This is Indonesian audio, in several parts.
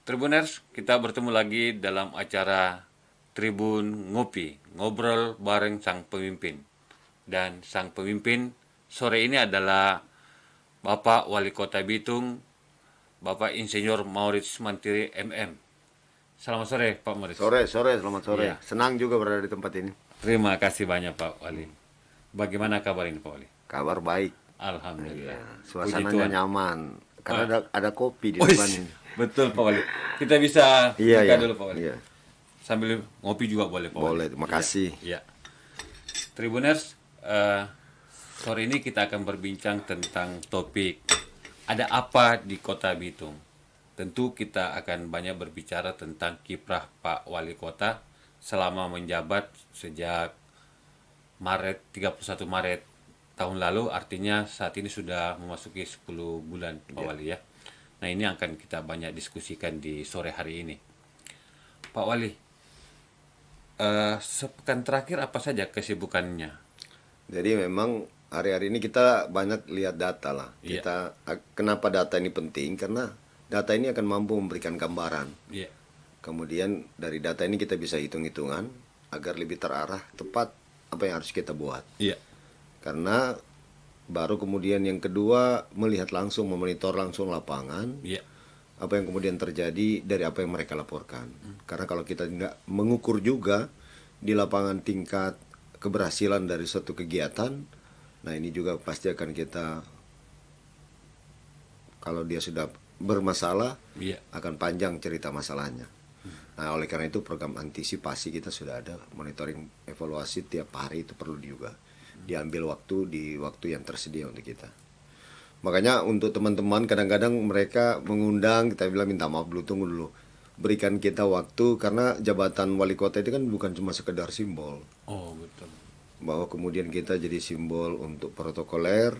Tribuners, kita bertemu lagi dalam acara Tribun Ngopi, ngobrol bareng sang pemimpin. Dan sang pemimpin sore ini adalah Bapak Wali Kota Bitung, Bapak Insinyur Maurits Mantiri MM. Selamat sore Pak Maurits. Selamat sore. Iya. Senang juga berada di tempat ini. Terima kasih banyak Pak Wali. Bagaimana kabar ini Pak Wali? Kabar baik. Alhamdulillah. Puji Suasananya Tuhan. nyaman. Karena ada kopi di Oh, depan ini. betul Pak Wali. Kita bisa Iya, buka iya. dulu Pak Wali. Iya. Sambil ngopi juga boleh Pak Wali. Boleh, terima kasih. Ya. Tribuners, sore ini kita akan berbincang tentang topik ada apa di Kota Bitung. Tentu kita akan banyak berbicara tentang kiprah Pak Wali Kota selama menjabat sejak 31 Maret tahun lalu, artinya saat ini sudah memasuki 10 bulan Pak Wali ya. Nah, ini akan kita banyak diskusikan di sore hari ini. Pak Wali, sepekan terakhir apa saja kesibukannya? Jadi memang hari-hari ini kita banyak lihat data lah. Iya. Kenapa data ini penting? Karena data ini akan mampu memberikan gambaran. Iya. Kemudian dari data ini kita bisa hitung-hitungan agar lebih terarah tepat apa yang harus kita buat. Iya. Karena baru kemudian yang kedua melihat langsung, memonitor langsung lapangan. Iya. Apa yang kemudian terjadi dari apa yang mereka laporkan. Karena kalau kita tidak mengukur juga di lapangan tingkat keberhasilan dari suatu kegiatan, nah ini juga pasti akan kita, kalau dia sudah bermasalah, Iya. akan panjang cerita masalahnya. Nah, oleh karena itu program antisipasi kita sudah ada, monitoring evaluasi tiap hari itu perlu juga diambil waktu di waktu yang tersedia untuk kita. Makanya untuk teman-teman kadang-kadang mereka mengundang, kita bilang minta maaf dulu, tunggu dulu. Berikan kita waktu karena jabatan wali kota itu kan bukan cuma sekedar simbol. Oh, betul. Bahwa kemudian kita jadi simbol untuk protokoler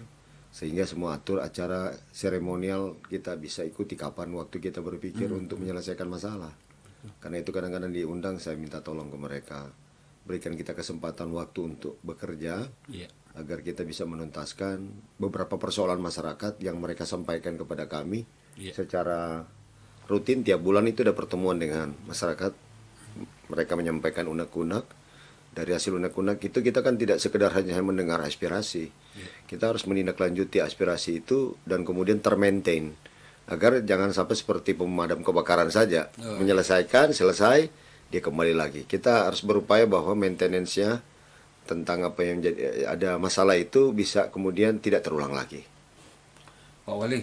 sehingga semua atur acara seremonial kita bisa ikuti kapan waktu kita berpikir untuk menyelesaikan masalah. Karena itu kadang-kadang diundang saya minta tolong ke mereka. Berikan kita kesempatan waktu untuk bekerja. Iya. Agar kita bisa menuntaskan beberapa persoalan masyarakat yang mereka sampaikan kepada kami. Secara rutin tiap bulan itu ada pertemuan dengan masyarakat. Mereka menyampaikan unek-unek. Dari hasil unek-unek itu kita kan tidak sekedar hanya mendengar aspirasi. Kita harus menindaklanjuti aspirasi itu dan kemudian termaintain. Agar jangan sampai seperti pemadam kebakaran saja. Menyelesaikan, selesai, dia kembali lagi. Kita harus berupaya bahwa maintenance-nya tentang apa yang ada masalah itu bisa kemudian tidak terulang lagi. Pak Wali,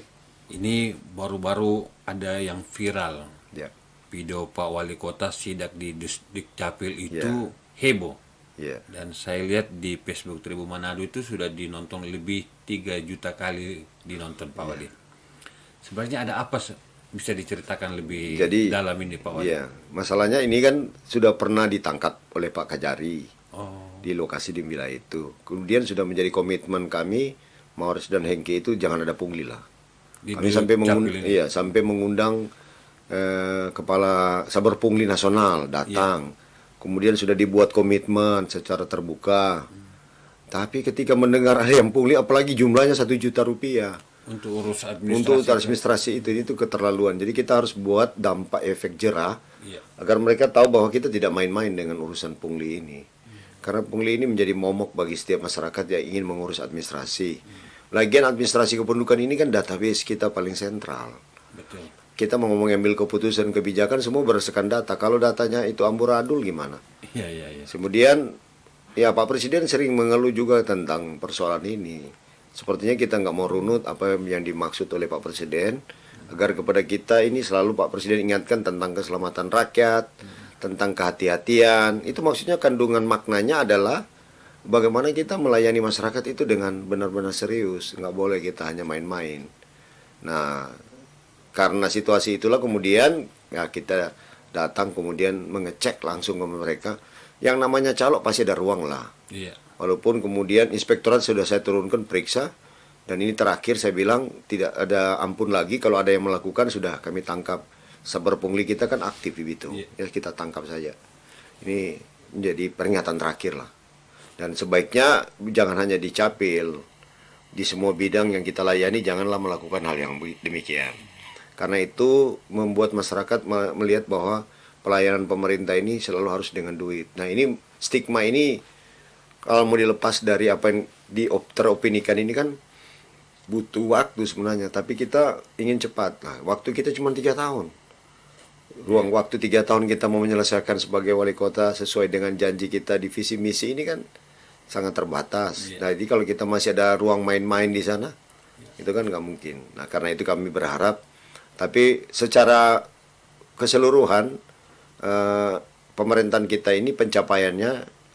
ini baru-baru ada yang viral. Ya. Video Pak Wali Kota sidak di Dukcapil itu heboh. Ya. Dan saya lihat di Facebook Tribun Manado itu sudah dinonton lebih 3 juta kali dinonton Pak Wali. Sebenarnya ada apa bisa diceritakan lebih dalam ini Pak Wali? Iya, masalahnya ini kan sudah pernah ditangkap oleh Pak Kajari. Oh, Di lokasi di wilayah itu. Kemudian sudah menjadi komitmen kami, Maurits dan Hengki itu jangan ada pungli lah. di Kami sampai Dukcapil ini. sampai mengundang kepala Saber Pungli Nasional datang. Kemudian sudah dibuat komitmen secara terbuka. Tapi ketika mendengar ada yang pungli, apalagi jumlahnya 1 juta rupiah Untuk urus administrasi. untuk administrasi itu keterlaluan. Jadi kita harus buat dampak efek jerah Iya. agar mereka tahu bahwa kita tidak main-main dengan urusan pungli ini. Karena pungli ini menjadi momok bagi setiap masyarakat yang ingin mengurus administrasi. Lagian administrasi kependudukan ini kan database kita paling sentral. Betul. Kita mau mengambil keputusan kebijakan semua berdasarkan data. Kalau datanya itu amburadul gimana? Iya, iya, iya. Kemudian ya Pak Presiden sering mengeluh juga tentang persoalan ini. Sepertinya kita nggak mau runut apa yang dimaksud oleh Pak Presiden. Agar kepada kita ini selalu Pak Presiden ingatkan tentang keselamatan rakyat, tentang kehati-hatian. Itu maksudnya kandungan maknanya adalah bagaimana kita melayani masyarakat itu dengan benar-benar serius. Nggak boleh kita hanya main-main. Nah, karena situasi itulah kemudian ya kita datang kemudian mengecek langsung ke mereka. Yang namanya calok pasti ada ruang lah. Iya. Walaupun kemudian inspektorat sudah saya turunkan periksa. Dan ini terakhir saya bilang tidak ada ampun lagi. Kalau ada yang melakukan sudah kami tangkap. Saber pungli kita kan aktif di Bitung. Ya kita tangkap saja. Ini menjadi peringatan terakhir lah. Dan sebaiknya jangan hanya di Capil. Di semua bidang yang kita layani janganlah melakukan hal yang demikian. Karena itu membuat masyarakat melihat bahwa pelayanan pemerintah ini selalu harus dengan duit. Nah ini stigma ini kalau mau dilepas dari apa yang teropinikan ini kan butuh waktu sebenarnya. Tapi kita ingin cepat. Nah waktu kita cuma 3 tahun. Ruang waktu 3 tahun kita mau menyelesaikan sebagai wali kota sesuai dengan janji kita di visi misi ini kan sangat terbatas. Nah jadi kalau kita masih ada ruang main-main di sana, itu kan nggak mungkin. Nah karena itu kami berharap, tapi secara keseluruhan pemerintahan kita ini pencapaiannya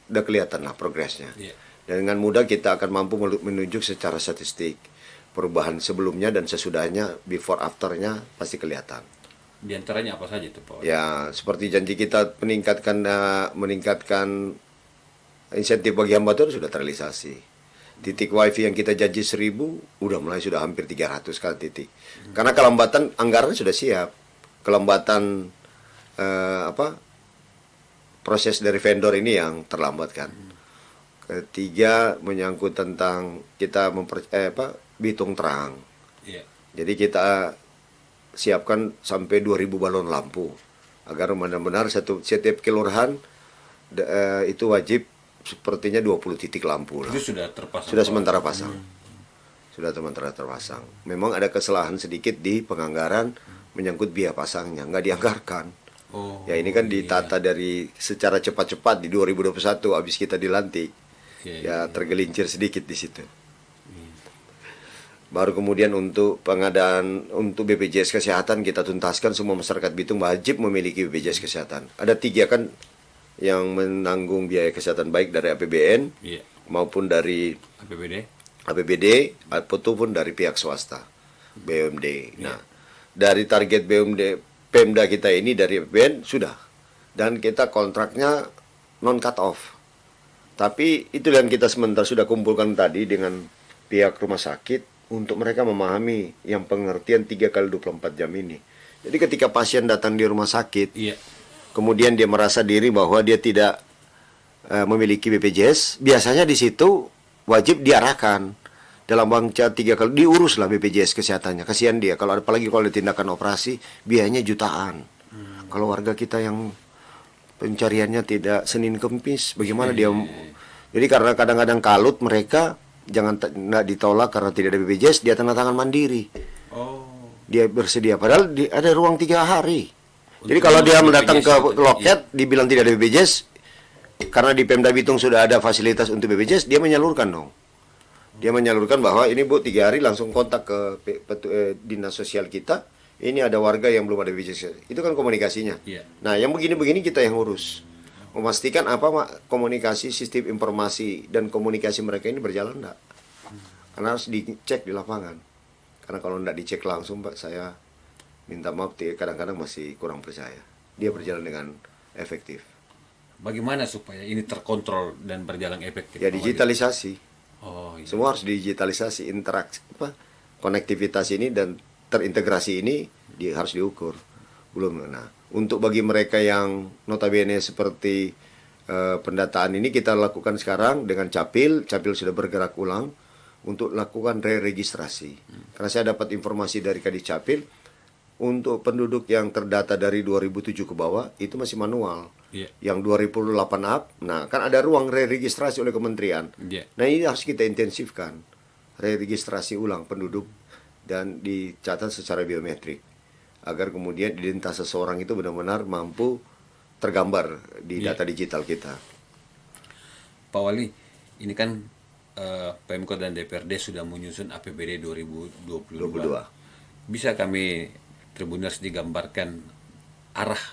udah kelihatan lah progresnya. Dan dengan mudah kita akan mampu menunjuk secara statistik perubahan sebelumnya dan sesudahnya, before afternya pasti kelihatan. Di antaranya apa saja itu Pak? Ya seperti janji kita meningkatkan insentif bagi hamba Tuhan sudah terrealisasi. Titik wifi yang kita janji 1000 sudah hampir 300 kan titik. Karena kelambatan anggaran sudah siap. Kelambatan proses dari vendor ini yang terlambat kan. Ketiga menyangkut tentang kita Bitung terang. Jadi kita siapkan sampai 2000 balon lampu agar benar-benar setiap kelurahan itu wajib sepertinya 20 titik lampu lah. Itu sudah terpasang. Sudah sementara pasang. Sudah sementara terpasang. Memang ada kesalahan sedikit di penganggaran menyangkut biaya pasangnya, nggak dianggarkan. Ya ini kan ditata dari secara cepat-cepat di 2021 habis kita dilantik. Ya tergelincir sedikit di situ. Baru kemudian untuk pengadaan untuk BPJS Kesehatan kita tuntaskan, semua masyarakat Bitung wajib memiliki BPJS Kesehatan. Ada 3 kan yang menanggung biaya kesehatan baik dari APBN maupun dari APBD ataupun dari pihak swasta BUMD. Nah, dari target BUMD Pemda kita ini dari APBN sudah, dan kita kontraknya non cut off. Tapi itu yang kita sementara sudah kumpulkan tadi dengan pihak rumah sakit untuk mereka memahami yang pengertian 3x24 jam ini. Jadi ketika pasien datang di rumah sakit, kemudian dia merasa diri bahwa dia tidak memiliki BPJS, biasanya di situ wajib diarahkan dalam bangsa 3 kali diuruslah BPJS kesehatannya. Kasihan dia kalau apalagi kalau ada tindakan operasi biayanya jutaan. Kalau warga kita yang pencariannya tidak Senin Kemis, bagaimana dia? Jadi karena kadang-kadang kalut mereka nggak ditolak karena tidak ada BPJS, dia tanda tangan mandiri. Dia bersedia padahal ada ruang 3 hari. Jadi kalau dia mendatang ke loket dibilang tidak ada BPJS, karena di Pemda Bitung sudah ada fasilitas untuk BPJS, dia menyalurkan dong. Dia menyalurkan bahwa ini Bu 3 hari langsung kontak ke dinas sosial kita. Ini ada warga yang belum ada BPJS. Itu kan komunikasinya. Nah, yang begini-begini kita yang urus. Memastikan komunikasi, sistem informasi dan komunikasi mereka ini berjalan enggak. Karena harus dicek di lapangan. Karena kalau enggak dicek langsung Pak, saya minta maaf, kadang-kadang masih kurang percaya. Dia berjalan dengan efektif. Bagaimana supaya ini terkontrol dan berjalan efektif? Ya digitalisasi. Semua harus digitalisasi, interaksi konektivitas ini dan terintegrasi ini harus diukur. Belum. Nah, untuk bagi mereka yang notabene seperti pendataan ini kita lakukan sekarang dengan Capil sudah bergerak ulang untuk lakukan re-registrasi. Karena saya dapat informasi dari Kadis Capil, untuk penduduk yang terdata dari 2007 ke bawah itu masih manual. Yang 2008 up, nah kan ada ruang re-registrasi oleh kementerian. Nah ini harus kita intensifkan, re-registrasi ulang penduduk dan dicatat secara biometrik agar kemudian identitas seseorang itu benar-benar mampu tergambar di data digital kita. Pak Wali, ini kan Pemkot dan DPRD sudah menyusun APBD 2022. Bisa kami Tribuners digambarkan arah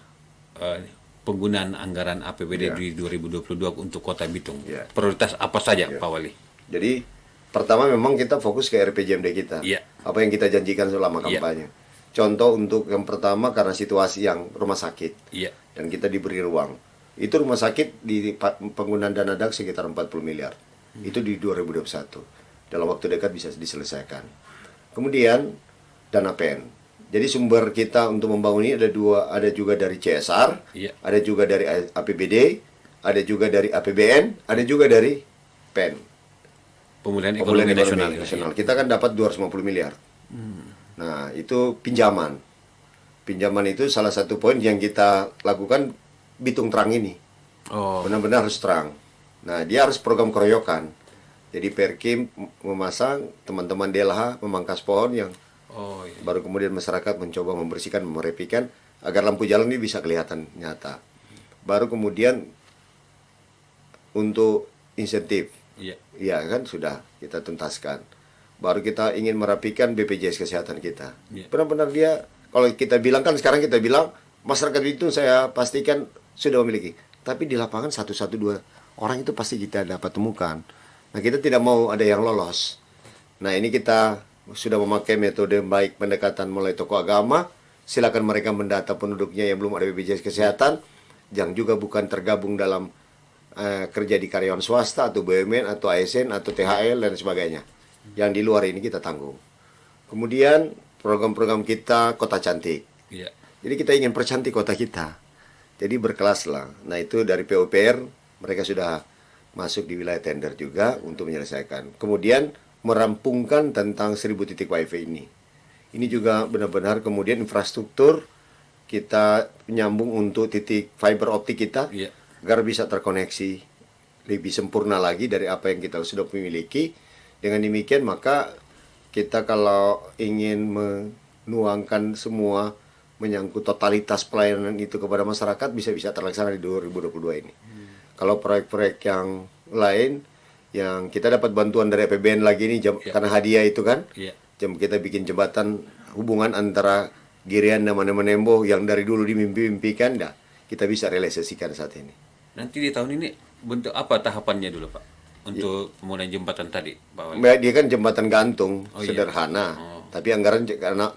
penggunaan anggaran APBD di 2022 untuk Kota Bitung. Prioritas apa saja Pak Wali? Jadi pertama memang kita fokus ke RPJMD kita. Apa yang kita janjikan selama kampanye. Contoh untuk yang pertama karena situasi yang rumah sakit. Dan kita diberi ruang. Itu rumah sakit di penggunaan dana DAK sekitar 40 miliar. Itu di 2021. Dalam waktu dekat bisa diselesaikan. Kemudian dana PEN. Jadi sumber kita untuk membangun ini ada juga dari CSR, ada juga dari APBD, ada juga dari APBN, ada juga dari PEN. Pemulihan ekonomi nasional. Kita kan dapat 250 miliar. Nah, itu pinjaman. pinjaman itu salah satu poin yang kita lakukan Bitung Terang ini. Oh, Benar-benar harus terang. Nah, dia harus program keroyokan. Jadi Perkim memasang, teman-teman DLH memangkas pohon yang oh iya. baru kemudian masyarakat mencoba membersihkan, merapikan agar lampu jalan ini bisa kelihatan nyata. Baru kemudian untuk insentif, Iya. ya kan sudah kita tuntaskan. Baru kita ingin merapikan BPJS kesehatan kita. Iya. Benar-benar dia, kalau kita bilang kan sekarang kita bilang masyarakat itu saya pastikan sudah memiliki. Tapi di lapangan satu dua orang itu pasti kita dapat temukan. Nah, kita tidak mau ada yang lolos. Nah, ini kita sudah memakai metode baik pendekatan mulai tokoh agama. Silakan mereka mendata penduduknya yang belum ada BPJS kesehatan, yang juga bukan tergabung dalam kerja di karyawan swasta atau BUMN atau ASN atau THL dan sebagainya. Yang di luar ini kita tanggung. Kemudian program-program kita Kota Cantik. Iya. Jadi kita ingin percantik kota kita. Jadi berkelas lah. Nah, itu dari PUPR mereka sudah masuk di wilayah tender juga untuk menyelesaikan. Kemudian merampungkan tentang 1000 titik WiFi ini. Ini juga benar-benar kemudian infrastruktur kita nyambung untuk titik fiber optik kita Iya. agar bisa terkoneksi lebih sempurna lagi dari apa yang kita sudah miliki. Dengan demikian maka kita kalau ingin menuangkan semua menyangkut totalitas pelayanan itu kepada masyarakat bisa terlaksana di 2022 ini. Kalau proyek-proyek yang lain yang kita dapat bantuan dari APBN lagi ini karena hadiah itu kan, Iya. kita bikin jembatan hubungan antara Girian dan Manembo yang dari dulu dimimpi-mimpikan, kita bisa realisasikan saat ini. Nanti di tahun ini bentuk apa tahapannya dulu, Pak? Untuk pembangunan jembatan tadi, Pak Wali. Dia kan jembatan gantung, Oh, iya. sederhana. Oh. Tapi anggaran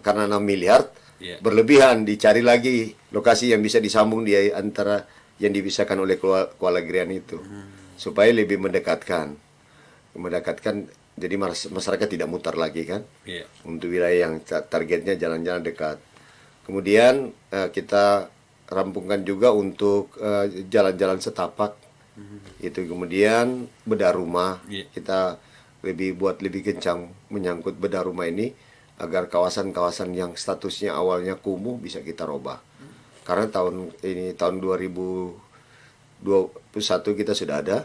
karena 6 miliar, Iya. berlebihan, dicari lagi lokasi yang bisa disambung di antara yang dipisahkan oleh Kuala Girian itu. Supaya lebih mendekatkan, jadi masyarakat tidak mutar lagi kan. Iya. Untuk wilayah yang targetnya jalan-jalan dekat. Kemudian kita rampungkan juga untuk jalan-jalan setapak. Itu kemudian bedah rumah. Iya. Kita buat lebih kencang menyangkut bedah rumah ini agar kawasan-kawasan yang statusnya awalnya kumuh bisa kita robah. Karena tahun 2021 kita sudah ada.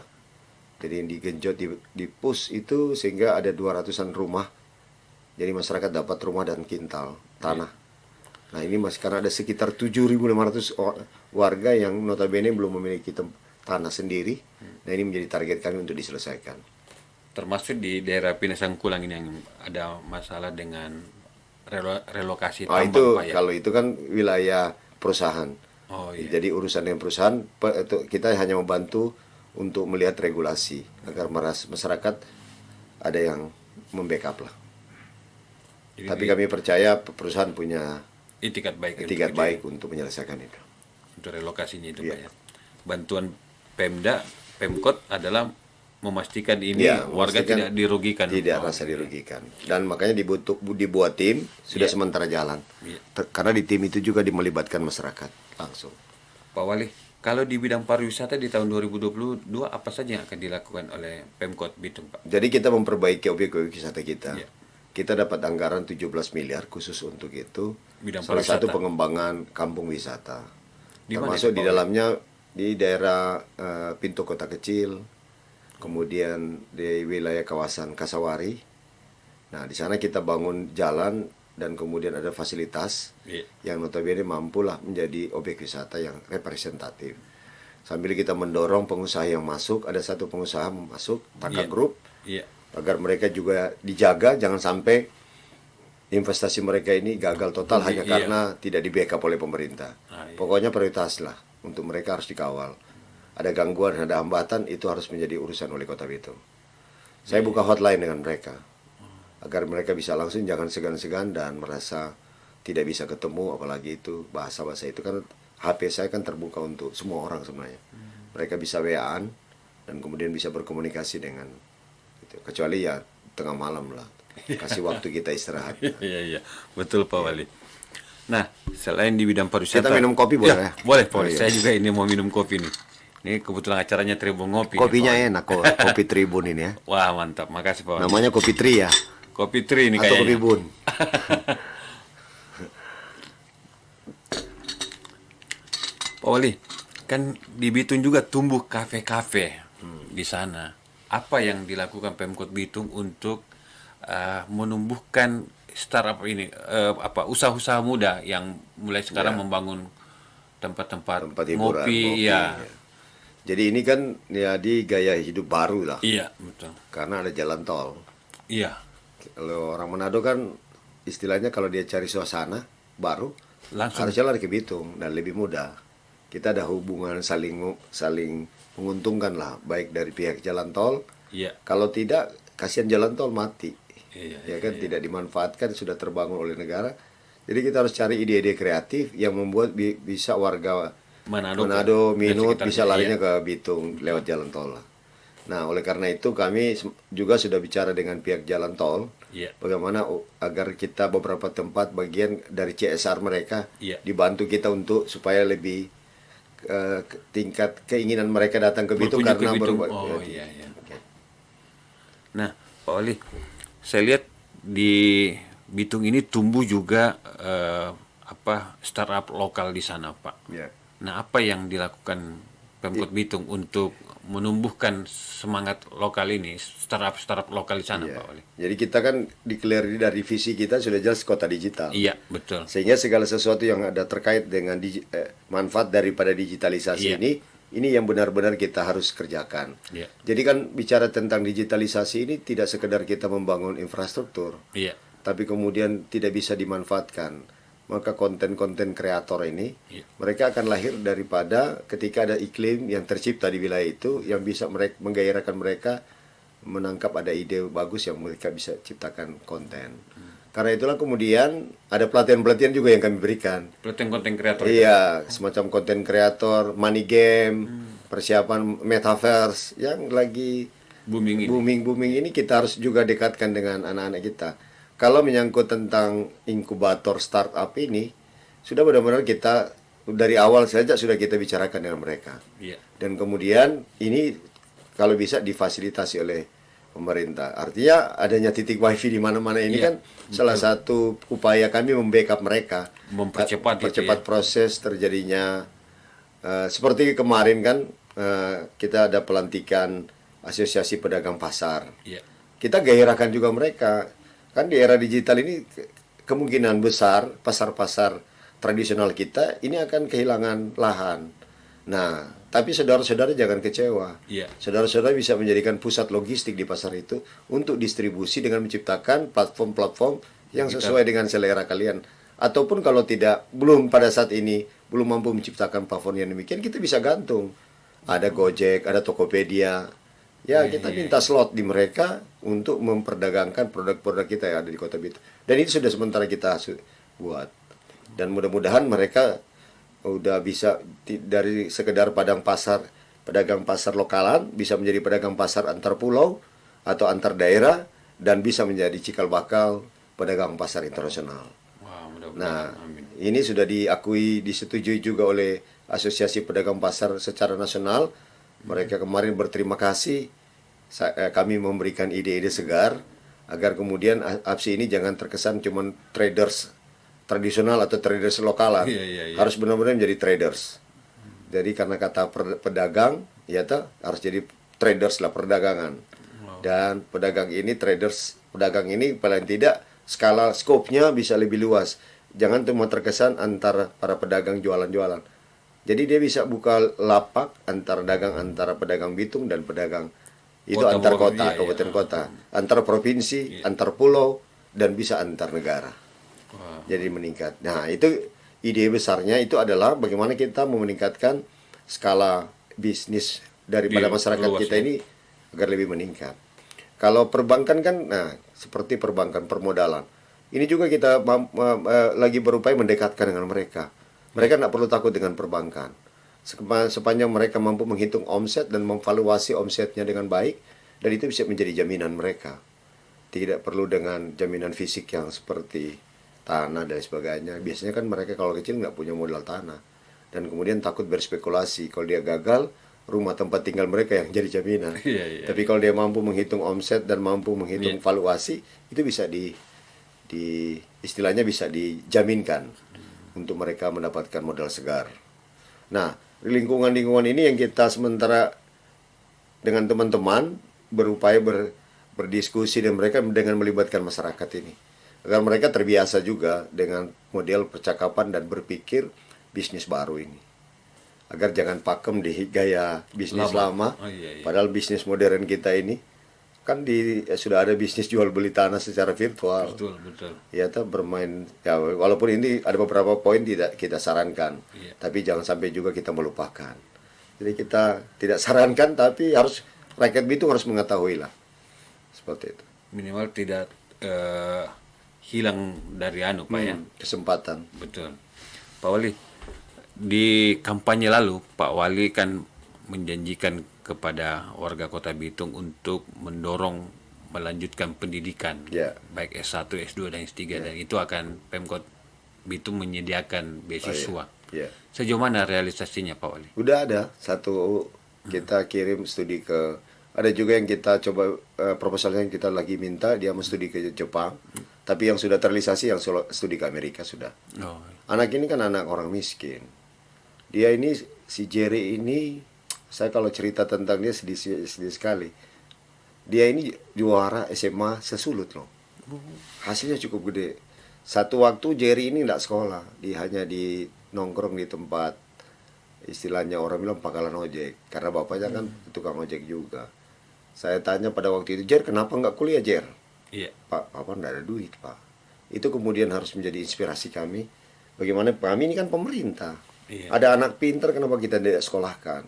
Jadi yang digenjot di PUS itu sehingga ada 200-an rumah. Jadi masyarakat dapat rumah dan kintal tanah. Nah, ini karena ada sekitar 7.500 warga yang notabene belum memiliki tanah sendiri. Nah, ini menjadi target kami untuk diselesaikan. Termasuk di daerah Pinasangkulang ini yang ada masalah dengan relokasi Oh, tambang, itu Pak, ya? kalau itu kan wilayah perusahaan. Oh iya. Jadi urusan dengan perusahaan kita hanya membantu untuk melihat regulasi agar masyarakat ada yang membackup lah. Jadi Tapi kami percaya perusahaan punya itikat baik etikat untuk baik untuk menyelesaikan itu. untuk relokasinya itu, Iya. Pak, ya. Bantuan Pemkot adalah memastikan ini Iya, warga memastikan tidak dirugikan. Tidak Oh, rasa dirugikan. Dan makanya dibuat tim sudah Iya. sementara jalan. Iya. Karena di tim itu juga melibatkan masyarakat langsung. Pak Wali, kalau di bidang pariwisata di tahun 2022 apa saja yang akan dilakukan oleh Pemkot Bitung, Pak? Jadi kita memperbaiki objek-objek wisata kita. Iya. Kita dapat anggaran 17 miliar khusus untuk itu. Bidang Salah satu pariwisata. pengembangan kampung wisata. Di mana Termasuk itu, di Pak? dalamnya di daerah Pintu Kota Kecil, kemudian di wilayah kawasan Kasawari. Nah, di sana kita bangun jalan dan kemudian ada fasilitas Iya. yang notabene mampulah menjadi objek wisata yang representatif. Sambil kita mendorong pengusaha yang masuk, ada satu pengusaha masuk, Taka Iya. Group, Iya. agar mereka juga dijaga, jangan sampai investasi mereka ini gagal total hanya Iya. karena tidak di backup oleh pemerintah. Ah, iya. Pokoknya prioritas lah, untuk mereka harus dikawal. Ada gangguan, ada hambatan, itu harus menjadi urusan oleh Kota Bitung. Saya Iya. buka hotline dengan mereka, agar mereka bisa langsung, jangan segan-segan dan merasa tidak bisa ketemu, apalagi itu bahasa-bahasa itu kan HP saya kan terbuka untuk semua orang sebenarnya. Mereka bisa WA-an dan kemudian bisa berkomunikasi dengan itu. Kecuali ya tengah malam lah. Kasih waktu kita istirahat. Iya, iya. Betul, Pak Wali. Nah, selain di bidang pariwisata, Kita minum kopi boleh ya? Boleh, Pak Wali. Oh, iya. Saya juga ini mau minum kopi nih. Ini kebetulan acaranya Tribun Ngopi. nih, Kopinya Pak Wali. enak kok, kopi Tribun ini ya. Wah, mantap. Makasih, Pak Wali. Namanya kopi Tri ya, Kopi Tri ini atau kayaknya. kopi Bun. Pak Wali, kan di Bitung juga tumbuh kafe-kafe di sana. Apa yang dilakukan Pemkot Bitung untuk menumbuhkan startup ini, usaha-usaha muda yang mulai sekarang membangun tempat-tempat Tempat hiburan, ngopi, ngopi. ya. Ya. Jadi ini kan ya di gaya hidup baru lah, Iya, betul. karena ada jalan tol. Iya, Kalau orang Manado kan istilahnya kalau dia cari suasana baru, langsung. harusnya lari ke Bitung dan lebih mudah. Kita ada hubungan saling saling menguntungkan lah, baik dari pihak jalan tol. Iya. Kalau tidak, kasihan jalan tol mati. Iya, Ya kan tidak dimanfaatkan, sudah terbangun oleh negara. Jadi kita harus cari ide-ide kreatif yang membuat bisa warga Manado, Manado dan minut sekitarnya, bisa larinya iya. ke Bitung lewat jalan tol lah. Nah, oleh karena itu kami juga sudah bicara dengan pihak jalan tol, Iya. bagaimana agar kita beberapa tempat bagian dari CSR mereka Iya. dibantu kita untuk supaya lebih tingkat keinginan mereka datang ke Bitung Berkunjung ke karena Bitung. Oh, iya, iya. Nah, Pak Wali, saya lihat di Bitung ini tumbuh juga startup lokal di sana, Pak. Ya. Nah, apa yang dilakukan Pemkot Bitung untuk menumbuhkan semangat lokal ini, startup lokal di sana, Iya. Pak Wali? Jadi kita kan declare dari visi kita sudah jelas kota digital. Iya, betul. Sehingga segala sesuatu yang ada terkait dengan manfaat daripada digitalisasi Iya. ini yang benar-benar kita harus kerjakan. Iya. Jadi kan bicara tentang digitalisasi ini tidak sekedar kita membangun infrastruktur, Iya. tapi kemudian tidak bisa dimanfaatkan. Maka konten-konten kreator ini, Iya. mereka akan lahir daripada ketika ada iklim yang tercipta di wilayah itu yang bisa menggairahkan mereka menangkap ada ide bagus yang mereka bisa ciptakan konten. Karena itulah kemudian ada pelatihan-pelatihan juga yang kami berikan. Pelatihan konten kreator. Iya, semacam konten kreator, money game, persiapan metaverse yang lagi Booming ini. booming ini kita harus juga dekatkan dengan anak-anak kita. Kalau menyangkut tentang inkubator startup ini, sudah benar-benar kita dari awal saja sudah kita bicarakan dengan mereka. Iya. Dan kemudian ini kalau bisa difasilitasi oleh pemerintah. Artinya adanya titik wifi di mana-mana ini Iya, kan salah satu upaya kami membackup mereka, Mempercepat itu, ya. proses terjadinya. Seperti kemarin kan kita ada pelantikan Asosiasi Pedagang Pasar. Iya. Kita gairahkan juga mereka. Kan di era digital ini kemungkinan besar pasar-pasar tradisional kita ini akan kehilangan lahan. Nah, tapi saudara-saudara jangan kecewa. Iya. Saudara-saudara bisa menjadikan pusat logistik di pasar itu untuk distribusi dengan menciptakan platform-platform yang sesuai dengan selera kalian. Ataupun kalau belum pada saat ini belum mampu menciptakan platform yang demikian, kita bisa gantung. Ada Gojek, ada Tokopedia. Ya, kita minta slot di mereka untuk memperdagangkan produk-produk kita yang ada di Kota Bitung. Dan itu sudah sementara kita buat. Dan mudah-mudahan mereka udah bisa dari sekedar pedagang pasar lokalan bisa menjadi pedagang pasar antar pulau atau antar daerah dan bisa menjadi cikal bakal pedagang pasar internasional. Wah, mudah-mudahan. Nah, Amin. ini sudah disetujui juga oleh Asosiasi Pedagang Pasar secara nasional. Mereka kemarin berterima kasih. Kami memberikan ide-ide segar agar kemudian APSI ini jangan terkesan cuma traders tradisional atau traders lokalan. Iya. Harus benar-benar menjadi traders. Jadi karena kata pedagang, ya harus jadi traders lah, perdagangan. Dan pedagang ini paling tidak skala skopnya bisa lebih luas. Jangan cuma terkesan antara para pedagang jualan-jualan. Jadi dia bisa buka lapak antara pedagang Bitung dan pedagang itu Kota, antar Bogor, kota, iya, kabupaten iya. kota, antar provinsi, antar pulau, dan bisa antar negara. Wah. Jadi meningkat. Nah, itu ide besarnya itu adalah bagaimana kita meningkatkan skala bisnis daripada masyarakat luas, kita ya. ini agar lebih meningkat. Kalau perbankan kan, nah seperti perbankan permodalan, ini juga kita lagi berupaya mendekatkan dengan mereka. Mereka tidak perlu takut dengan perbankan. Sepanjang mereka mampu menghitung omset dan memvaluasi omsetnya dengan baik, dan itu bisa menjadi jaminan mereka. Tidak perlu dengan jaminan fisik yang seperti tanah dan sebagainya. Biasanya kan mereka kalau kecil nggak punya modal tanah. Dan kemudian takut berspekulasi. Kalau dia gagal, rumah tempat tinggal mereka yang jadi jaminan. Iya. Tapi kalau dia mampu menghitung omset dan mampu menghitung valuasi, itu bisa istilahnya bisa dijaminkan untuk mereka mendapatkan modal segar. Nah, lingkungan-lingkungan ini yang kita sementara dengan teman-teman berupaya berdiskusi dengan mereka dengan melibatkan masyarakat ini. Agar mereka terbiasa juga dengan model percakapan dan berpikir bisnis baru ini. Agar jangan pakem di gaya bisnis lama. Oh, iya. Padahal bisnis modern kita ini kan sudah ada bisnis jual beli tanah secara virtual. Betul. Ya, bermain ya, walaupun ini ada beberapa poin tidak kita sarankan, tapi jangan sampai juga kita melupakan. Jadi kita tidak sarankan, tapi harus rakyat Bitung harus mengetahui lah seperti itu. Minimal tidak hilang dari Pak ya. Kesempatan. Betul. Pak Wali, di kampanye lalu Pak Wali kan menjanjikan kepada warga Kota Bitung untuk mendorong melanjutkan pendidikan, baik S1, S2 dan S3, dan itu akan Pemkot Bitung menyediakan beasiswa. Sejauh mana realisasinya Pak Wali? Udah ada satu, kita kirim studi ke, ada juga yang kita coba proposalnya yang kita lagi minta dia mau studi ke Jepang, tapi yang sudah terrealisasi yang studi ke Amerika sudah. Anak ini kan anak orang miskin. Dia ini si Jerry ini, saya kalau cerita tentang dia sedih sekali. Dia ini juara SMA sesulut loh. Hasilnya cukup gede. Satu waktu Jerry ini nggak sekolah, dia hanya di nongkrong di tempat, istilahnya orang bilang pangkalan ojek, karena bapaknya kan tukang ojek juga. Saya tanya pada waktu itu, Jer, kenapa nggak kuliah, Jer? Pak, papa nggak ada duit, Pak. Itu kemudian harus menjadi inspirasi kami. Bagaimana kami ini kan pemerintah. Ada anak pintar, kenapa kita tidak sekolahkan?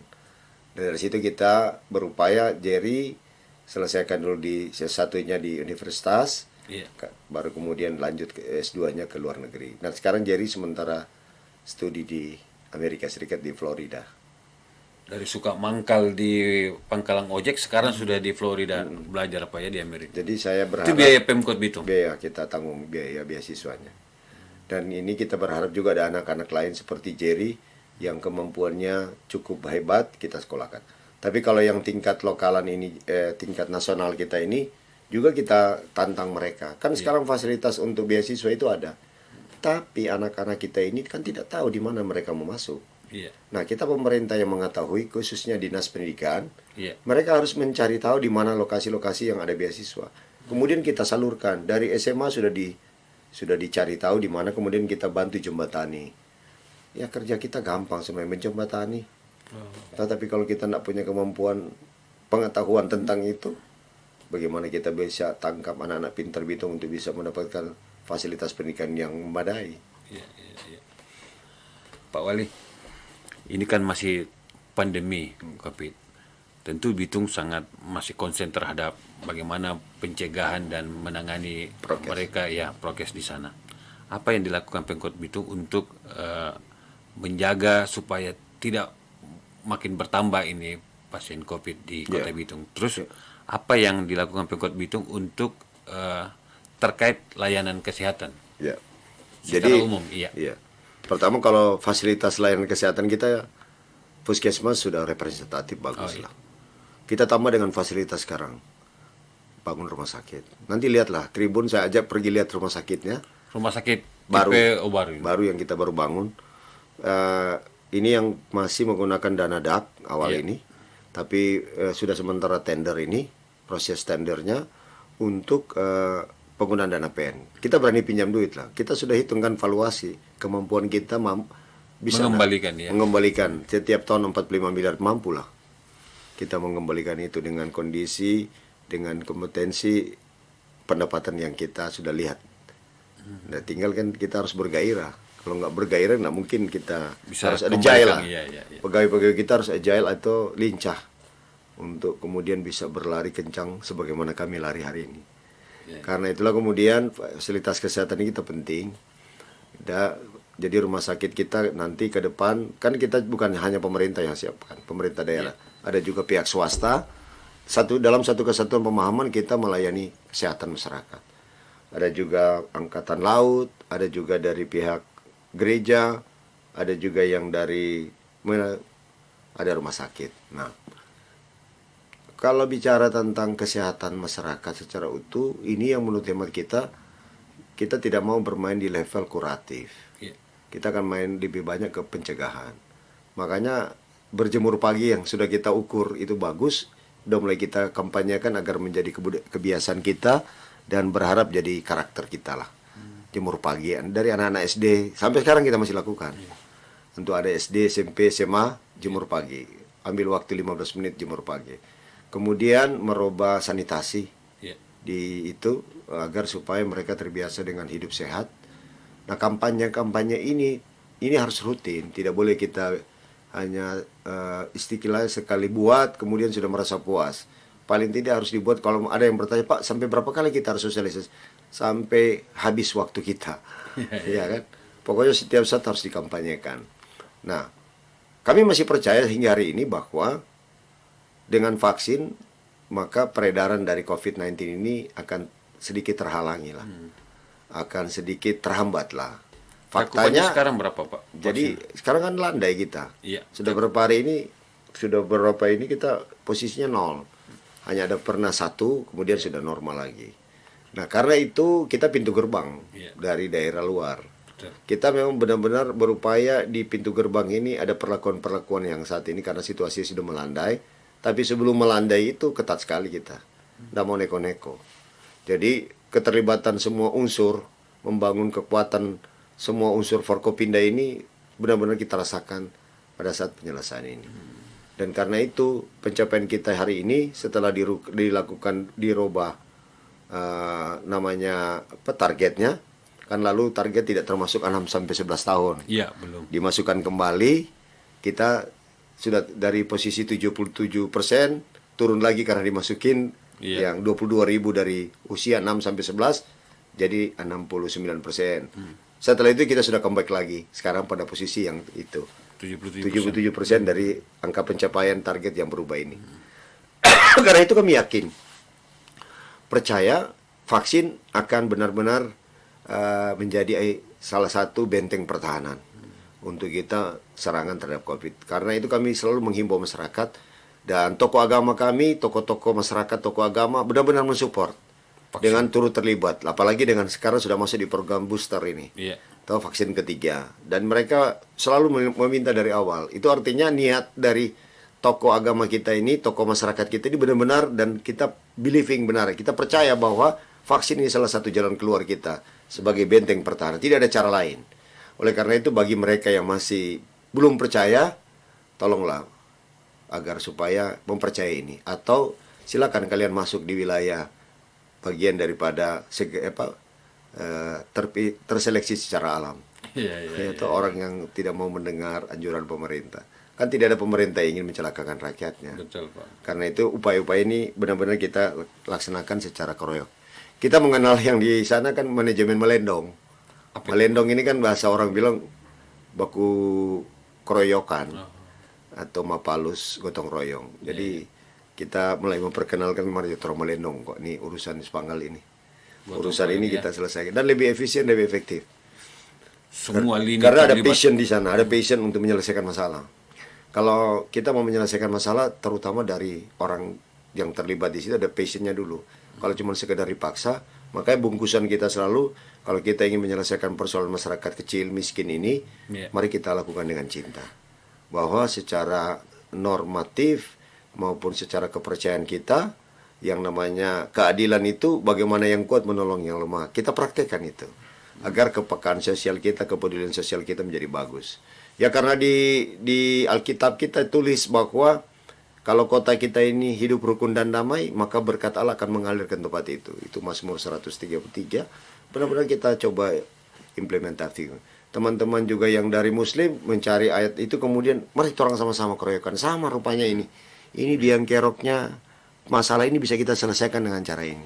Dari situ kita berupaya Jerry selesaikan dulu di S1-nya di universitas, baru kemudian lanjut ke S2-nya ke luar negeri. Nah sekarang Jerry sementara studi di Amerika Serikat di Florida. Dari suka mangkal di pangkalan ojek sekarang sudah di Florida belajar apa ya di Amerika. Jadi saya berharap itu biaya Pemkot Bitung. Biaya kita tanggung biaya beasiswanya. Dan ini kita berharap juga ada anak-anak lain seperti Jerry yang kemampuannya cukup hebat kita sekolahkan. Tapi kalau yang tingkat lokalan ini, tingkat nasional kita ini juga kita tantang mereka. Kan sekarang fasilitas untuk beasiswa itu ada. Tapi anak-anak kita ini kan tidak tahu di mana mereka mau masuk. Nah, kita pemerintah yang mengetahui, khususnya Dinas Pendidikan, mereka harus mencari tahu di mana lokasi-lokasi yang ada beasiswa. Kemudian kita salurkan. Dari SMA sudah dicari tahu di mana, kemudian kita bantu jembatani. Ya kerja kita gampang sebenarnya menjembatani. Tetapi kalau kita tidak punya kemampuan pengetahuan tentang itu, bagaimana kita bisa tangkap anak-anak pintar Bitung untuk bisa mendapatkan fasilitas pendidikan yang memadai. Pak Wali, ini kan masih pandemi COVID. Tentu Bitung sangat masih konsen terhadap bagaimana pencegahan dan menangani mereka prokes di sana. Apa yang dilakukan Pemkot Bitung untuk menjaga supaya tidak makin bertambah ini pasien COVID di Kota Bitung? Terus apa yang dilakukan Pemkot Bitung untuk terkait layanan kesehatan? Jadi umum, pertama kalau fasilitas layanan kesehatan kita, puskesmas sudah representatif bagus lah. Kita tambah dengan fasilitas sekarang, bangun rumah sakit. Nanti lihatlah Tribun, saya ajak pergi lihat rumah sakitnya. Rumah sakit baru yang kita baru bangun. Ini yang masih menggunakan dana DAK awal ini, tapi sudah sementara tender ini, proses tendernya untuk penggunaan dana PN. Kita berani pinjam duit lah. Kita sudah hitungkan valuasi kemampuan kita bisa mengembalikan setiap tahun 45 miliar, mampu lah kita mengembalikan itu dengan kondisi, dengan kompetensi pendapatan yang kita sudah lihat. Nah, tinggal kan kita harus bergairah. Kalau nggak bergairah, nggak mungkin kita bisa harus agile lah. Pegawai-pegawai kita harus agile atau lincah untuk kemudian bisa berlari kencang sebagaimana kami lari hari ini. Karena itulah kemudian fasilitas kesehatan ini kita penting. Jadi rumah sakit kita nanti ke depan, kan kita bukan hanya pemerintah yang siapkan, pemerintah daerah. Ada juga pihak swasta. Dalam satu kesatuan pemahaman kita melayani kesehatan masyarakat. Ada juga angkatan laut, ada juga dari pihak gereja, ada juga yang dari ada rumah sakit. Nah, kalau bicara tentang kesehatan masyarakat secara utuh, ini yang menurut hemat kita tidak mau bermain di level kuratif. Kita akan main lebih banyak ke pencegahan. Makanya berjemur pagi yang sudah kita ukur itu bagus, udah mulai kita kampanyekan agar menjadi kebiasaan kita dan berharap jadi karakter kita lah. Jemur pagi dari anak-anak SD sampai sekarang kita masih lakukan. Untuk ada SD, SMP, SMA, jemur pagi. Ambil waktu 15 menit jemur pagi. Kemudian merubah sanitasi di itu agar supaya mereka terbiasa dengan hidup sehat. Nah, kampanye ini harus rutin, tidak boleh kita hanya istiqlal sekali buat kemudian sudah merasa puas. Paling tidak harus dibuat. Kalau ada yang bertanya, Pak, sampai berapa kali kita harus sosialisasi? Sampai habis waktu kita. Ya kan? Pokoknya setiap saat harus dikampanyekan. Nah, kami masih percaya hingga hari ini bahwa dengan vaksin maka peredaran dari COVID-19 ini akan sedikit terhalangi lah. Akan sedikit terhambat lah. Faktanya sekarang berapa, Pak? Jadi sekarang kan landai kita. Iya. Sudah beberapa ini kita posisinya 0. Hanya ada pernah 1, kemudian sudah normal lagi. Nah, karena itu kita pintu gerbang dari daerah luar. Betul. Kita memang benar-benar berupaya di pintu gerbang ini ada perlakuan-perlakuan yang saat ini karena situasi sudah melandai. Tapi sebelum melandai itu ketat sekali kita. Tidak mau neko-neko. Jadi keterlibatan semua unsur, membangun kekuatan semua unsur Forkopimda ini benar-benar kita rasakan pada saat penyelesaian ini. Dan karena itu pencapaian kita hari ini setelah dirubah targetnya, kan lalu target tidak termasuk 6 sampai 11 tahun. Iya, belum. Dimasukkan kembali, kita sudah dari posisi 77% turun lagi karena dimasukin yang 22.000 dari usia 6 sampai 11 jadi 69%. Setelah itu kita sudah comeback lagi. Sekarang pada posisi yang itu. 77% dari angka pencapaian target yang berubah ini. Karena itu kami yakin, percaya vaksin akan benar-benar menjadi salah satu benteng pertahanan untuk kita serangan terhadap COVID. Karena itu kami selalu menghimbau masyarakat dan tokoh agama kami, tokoh-tokoh masyarakat, tokoh agama benar-benar mensupport dengan turut terlibat. Apalagi dengan sekarang sudah masuk di program booster ini. Atau vaksin ketiga, dan mereka selalu meminta dari awal. Itu artinya niat dari tokoh agama kita ini, tokoh masyarakat kita ini benar-benar, dan kita believing benar, kita percaya bahwa vaksin ini salah satu jalan keluar kita sebagai benteng pertahanan, tidak ada cara lain. Oleh karena itu bagi mereka yang masih belum percaya, tolonglah agar supaya mempercayai ini, atau silakan kalian masuk di wilayah bagian daripada terseleksi secara alam. Atau orang yang tidak mau mendengar anjuran pemerintah. Kan tidak ada pemerintah yang ingin mencelakakan rakyatnya. Betul, Pak. Karena itu upaya-upaya ini benar-benar kita laksanakan secara keroyok. Kita mengenal yang di sana kan manajemen melendong. Melendong ini kan bahasa orang bilang baku keroyokan atau mapalus gotong royong. Jadi kita mulai memperkenalkan mari melendong kok ini urusan Spanggal ini. Urusan ini kita selesaikan dan lebih efisien, lebih efektif. Semua lini karena ada passion di sana, ada passion untuk menyelesaikan masalah. Kalau kita mau menyelesaikan masalah, terutama dari orang yang terlibat di situ ada passionnya dulu. Kalau cuma sekedar dipaksa, makanya bungkusan kita selalu kalau kita ingin menyelesaikan persoalan masyarakat kecil miskin ini, mari kita lakukan dengan cinta. Bahwa secara normatif maupun secara kepercayaan kita, yang namanya keadilan itu bagaimana yang kuat menolong yang lemah. Kita praktekkan itu agar kepekaan sosial kita, kepedulian sosial kita menjadi bagus. Ya karena di Alkitab kita tulis bahwa kalau kota kita ini hidup rukun dan damai, maka berkat Allah akan mengalir ke tempat itu. Itu Mazmur 133. Benar-benar kita coba implementasi. Teman-teman juga yang dari Muslim mencari ayat itu, kemudian mari kita orang sama-sama keroyokan. Sama rupanya ini. Ini biang keroknya. Masalah ini bisa kita selesaikan dengan cara ini.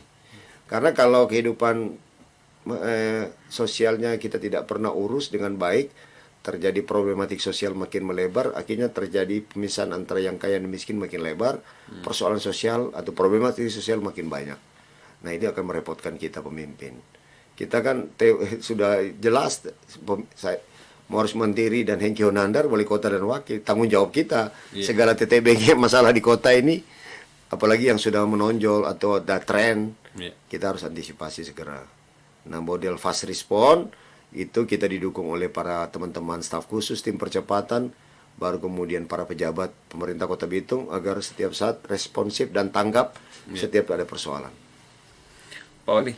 Karena kalau kehidupan sosialnya kita tidak pernah urus dengan baik, terjadi problematik sosial makin melebar, akhirnya terjadi pemisahan antara yang kaya dan miskin makin lebar, persoalan sosial atau problematik sosial makin banyak. Nah, ini akan merepotkan kita pemimpin. Kita kan sudah jelas Morris Menteri dan Hengki Honandar, wali kota dan wakil, tanggung jawab kita. Segala TTBG masalah di kota ini, apalagi yang sudah menonjol atau ada tren, kita harus antisipasi segera. Nah, model fast response itu kita didukung oleh para teman-teman staf khusus, tim percepatan, baru kemudian para pejabat pemerintah Kota Bitung agar setiap saat responsif dan tanggap setiap ada persoalan. Pak Wali,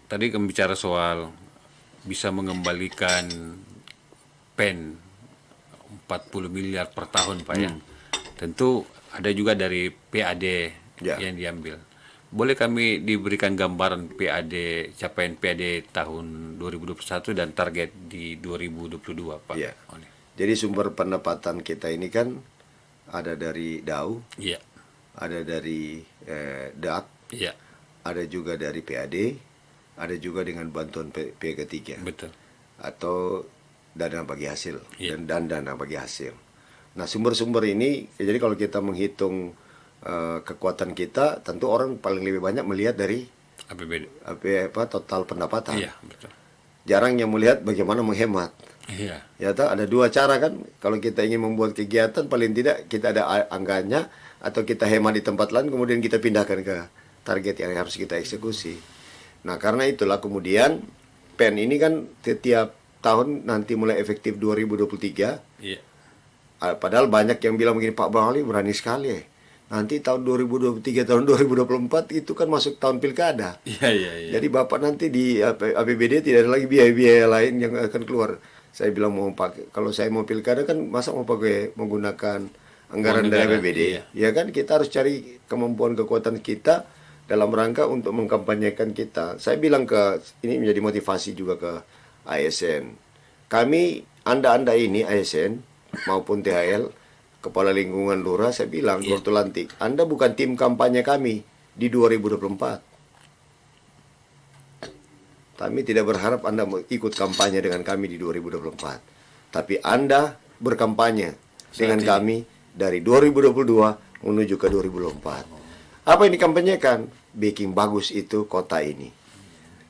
tadi kami bicara soal bisa mengembalikan PEN 40 miliar per tahun, Pak ya. Tentu ada juga dari PAD yang diambil. Boleh kami diberikan gambaran capaian PAD tahun 2021 dan target di 2022, Pak? Ya. Jadi sumber pendapatan kita ini kan ada dari DAU, ada dari DAT, ada juga dari PAD, ada juga dengan bantuan pihak ketiga. Betul. Atau dana bagi hasil dan dana bagi hasil. Nah, sumber-sumber ini, jadi kalau kita menghitung kekuatan kita, tentu orang paling lebih banyak melihat dari APBD. Total pendapatan. Iya, betul. Jarang yang melihat bagaimana menghemat. Iya. Ya, ada dua cara kan. Kalau kita ingin membuat kegiatan, paling tidak kita ada angkanya, atau kita hemat di tempat lain, kemudian kita pindahkan ke target yang harus kita eksekusi. Nah, karena itulah kemudian PEN ini kan setiap tahun nanti mulai efektif 2023. Iya. Padahal banyak yang bilang begini, Pak Wali berani sekali ya. Nanti tahun 2023, tahun 2024 itu kan masuk tahun pilkada. Iya. Jadi Bapak nanti di APBD tidak ada lagi biaya-biaya lain yang akan keluar. Saya bilang mau pakai, kalau saya mau pilkada kan masa mau pakai menggunakan anggaran dari APBD. Ya kan kita harus cari kemampuan kekuatan kita dalam rangka untuk mengkampanyekan kita. Saya bilang ini menjadi motivasi juga ke ASN. Kami, Anda ini ASN maupun THL, Kepala Lingkungan Lurah, saya bilang, Dr. Lantik, Anda bukan tim kampanye kami di 2024. Kami tidak berharap Anda ikut kampanye dengan kami di 2024. Tapi Anda berkampanye dengan kami dari 2022 menuju ke 2024. Apa yang dikampanyekan? Bikin bagus itu kota ini.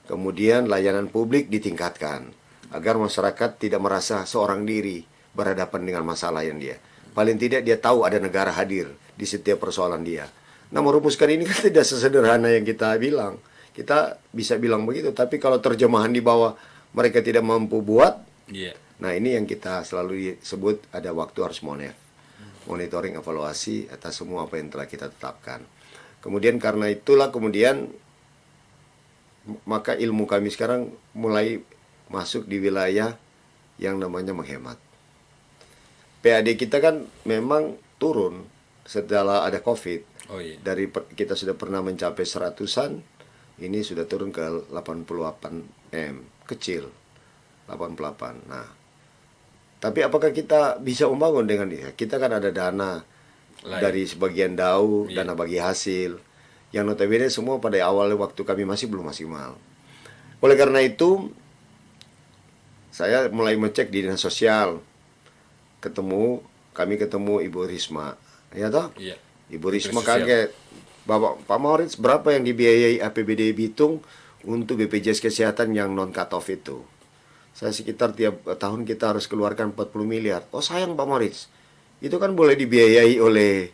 Kemudian layanan publik ditingkatkan agar masyarakat tidak merasa seorang diri berhadapan dengan masalah yang dia. Paling tidak dia tahu ada negara hadir di setiap persoalan dia. Nah, merumuskan ini kan tidak sesederhana yang kita bilang. Kita bisa bilang begitu, tapi kalau terjemahan di bawah mereka tidak mampu buat, nah ini yang kita selalu sebut ada waktu harus monitoring, evaluasi atas semua apa yang telah kita tetapkan. Kemudian karena itulah kemudian maka ilmu kami sekarang mulai masuk di wilayah yang namanya menghemat. PAD kita kan memang turun setelah ada COVID. Dari kita sudah pernah mencapai 100-an, ini sudah turun ke 88 M, kecil 88. Nah, tapi apakah kita bisa membangun dengan ini? Kita kan ada dana dari sebagian DAU, dana bagi hasil, yang notabene semua pada awal waktu kami masih belum maksimal. Oleh karena itu, saya mulai mengecek di dinas sosial. Kami ketemu Ibu Risma, ya toh? Iya. Ibu Risma kaget, Pak Maurits berapa yang dibiayai APBD Bitung untuk BPJS Kesehatan yang non cut off itu? Saya sekitar tiap tahun kita harus keluarkan 40 miliar. Oh sayang Pak Maurits, itu kan boleh dibiayai oleh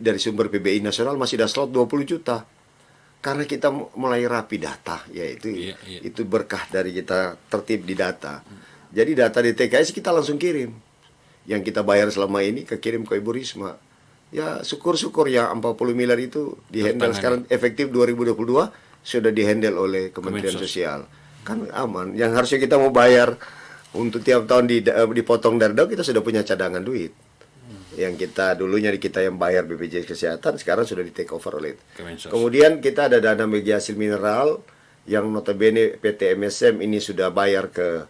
dari sumber PBI nasional masih ada slot 20 juta. Karena kita mulai rapi data, yaitu itu berkah dari kita tertib di data. Jadi data di TKS kita langsung kirim. Yang kita bayar selama ini kirim ke Ibu Risma. Ya syukur-syukur ya 40 miliar itu dihandle sekarang efektif 2022 sudah dihandle oleh Kementerian Sosial. Kan aman. Yang harusnya kita mau bayar untuk tiap tahun dipotong dari DAU, kita sudah punya cadangan duit. Yang kita dulunya kita yang bayar BPJS Kesehatan, sekarang sudah di take over oleh Kemensos. Kemudian kita ada dana bagi hasil mineral yang notabene PT MSM ini sudah bayar ke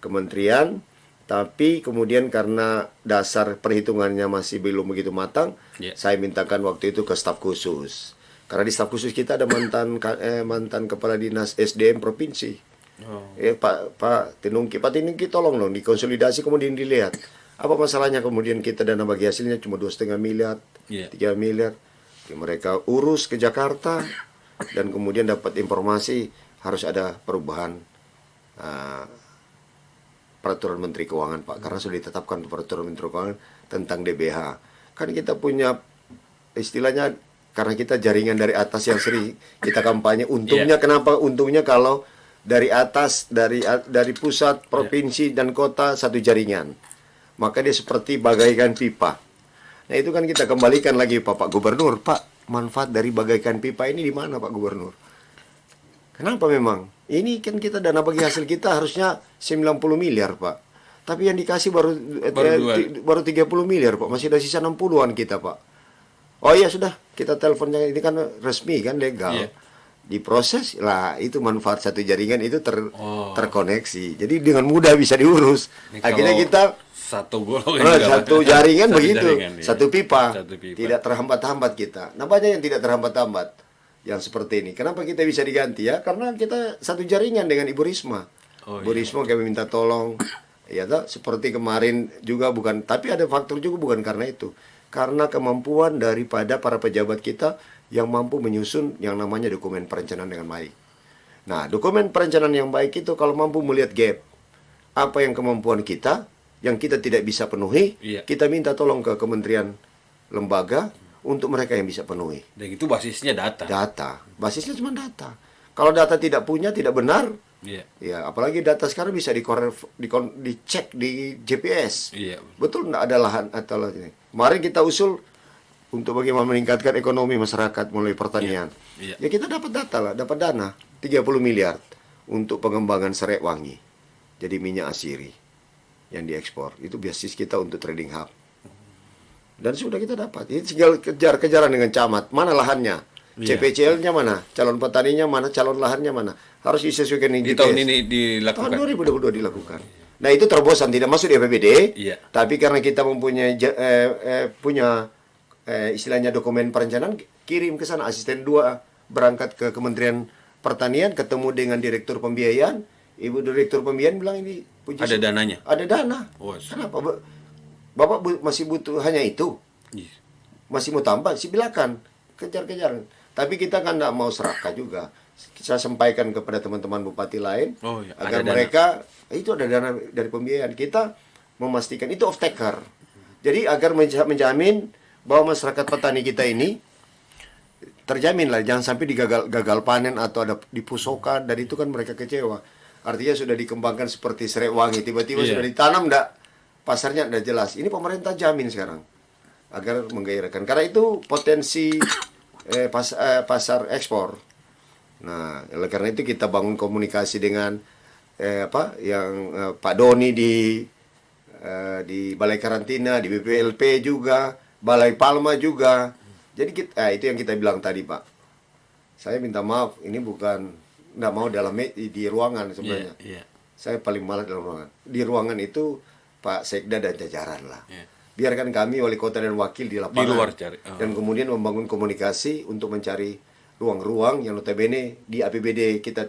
kementerian, tapi kemudian karena dasar perhitungannya masih belum begitu matang, saya mintakan waktu itu ke staf khusus. Karena di staf khusus kita ada mantan kepala dinas SDM provinsi. Pak Tinungki tolong dong dikonsolidasi kemudian dilihat apa masalahnya. Kemudian kita dana bagi hasilnya cuma 2,5 miliar, 3 miliar. Mereka urus ke Jakarta dan kemudian dapat informasi harus ada perubahan peraturan Menteri Keuangan, Pak, karena sudah ditetapkan peraturan Menteri Keuangan tentang DBH. Kan kita punya istilahnya, karena kita jaringan dari atas yang sering kita kampanye. Untungnya kenapa? Untungnya kalau dari atas, dari pusat, provinsi dan kota satu jaringan. Maka dia seperti bagaikan pipa. Nah itu kan kita kembalikan lagi Pak Gubernur, Pak, manfaat dari bagaikan pipa ini di mana Pak Gubernur? Kenapa memang? Ini kan kita dana bagi hasil kita harusnya 90 miliar Pak. Tapi yang dikasih baru 30 miliar Pak. Masih ada sisa 60-an kita Pak. Oh iya sudah, kita teleponnya ini kan resmi kan legal. Iya. Diproses lah, itu manfaat satu jaringan itu terkoneksi. Jadi dengan mudah bisa diurus. Ini Akhirnya kalau kita satu golongan satu jaringan satu begitu, jaringan, iya. satu pipa. Satu pipa. Tidak terhambat-hambat kita. Nah banyak yang tidak terhambat-hambat yang seperti ini. Kenapa kita bisa diganti ya? Karena kita satu jaringan dengan Ibu Risma. Oh, Ibu iya. Risma kami minta tolong. Ya toh, seperti kemarin juga bukan, tapi ada faktor juga bukan karena itu. Karena kemampuan daripada para pejabat kita yang mampu menyusun yang namanya dokumen perencanaan dengan baik. Nah, dokumen perencanaan yang baik itu kalau mampu melihat gap, apa yang kemampuan kita, yang kita tidak bisa penuhi, Iya. kita minta tolong ke kementerian lembaga untuk mereka yang bisa penuhi. Dan itu basisnya data. Data, basisnya cuma data. Kalau data tidak punya, tidak benar, Iya. ya apalagi data sekarang bisa dicek di GPS. Iya. Betul nggak ada lahan atau lain. Kemarin kita usul untuk bagaimana meningkatkan ekonomi masyarakat melalui pertanian. Iya. Ya kita dapat data lah, dapat dana 30 miliar untuk pengembangan serai wangi. Jadi minyak asiri yang diekspor. Itu basis kita untuk trading hub. Dan sudah kita dapat. Ini tinggal kejar-kejaran dengan camat. Mana lahannya? Iya. CPCL-nya mana? Calon petaninya mana? Calon lahannya mana? Harus disesuaikan dengan Di GPS. tahun ini dilakukan. Tahun 2022 dilakukan. Nah itu terobosan tidak masuk di APBD, Iya. tapi karena kita mempunyai punya istilahnya dokumen perencanaan, kirim ke sana asisten 2 berangkat ke Kementerian Pertanian, ketemu dengan Direktur Pembiayaan, Ibu Direktur Pembiayaan bilang ini Ada dananya. ada dana. Oh, Kenapa Bapak masih butuh hanya itu? Iya. Masih mau tambah, silakan kejar-kejar. Tapi kita kan tidak mau serakah juga. Saya sampaikan kepada teman-teman bupati lain Oh, iya. agar Ada dana. mereka itu ada dana dari pembiayaan. Kita memastikan itu off taker. Jadi agar menjamin bahwa masyarakat petani kita ini terjamin lah, jangan sampai gagal panen atau ada dipusokan, dan itu kan mereka kecewa. Artinya sudah dikembangkan seperti serai wangi, tiba-tiba Iya. sudah ditanam pasarnya tidak jelas. Ini pemerintah jamin sekarang agar menggairahkan. Karena itu potensi pasar ekspor. Nah, oleh karena itu kita bangun komunikasi dengan Pak Doni di Balai Karantina, di BPLP juga, Balai Palma juga. Jadi itu yang kita bilang tadi Pak. Saya minta maaf, ini bukan nggak mau di ruangan sebenarnya. Iya. Saya paling malas dalam ruangan. Di ruangan itu Pak Sekda dan jajaran lah. Iya. Biarkan kami wali kota dan wakil di lapangan. Di luar cari. Oh. Dan kemudian membangun komunikasi untuk mencari ruang-ruang yang notabene di APBD kita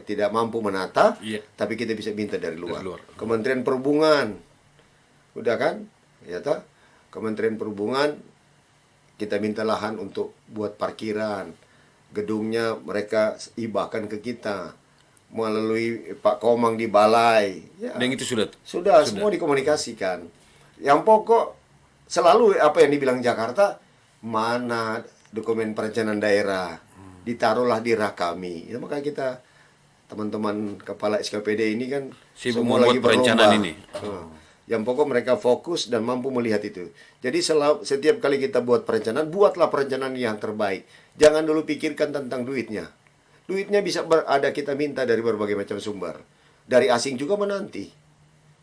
tidak mampu menata, Iya. tapi kita bisa minta dari luar. Dari luar. Kementerian Perhubungan, udah kan? Ya toh? Kementerian Perhubungan kita minta lahan untuk buat parkiran, gedungnya mereka hibahkan ke kita melalui Pak Komang di Balai. Ya. Dan itu sudah. Sudah semua dikomunikasikan. Yang pokok selalu apa yang dibilang Jakarta, mana dokumen perencanaan daerah, ditaruhlah di rak kami. Ya, maka kita teman-teman kepala SKPD ini kan Sibuk semua membuat lagi perencanaan berlomba. ini. Yang pokok mereka fokus dan mampu melihat itu. Jadi setiap kali kita buat perencanaan, buatlah perencanaan yang terbaik. Jangan dulu pikirkan tentang duitnya. Duitnya bisa ada, kita minta dari berbagai macam sumber. Dari asing juga menanti.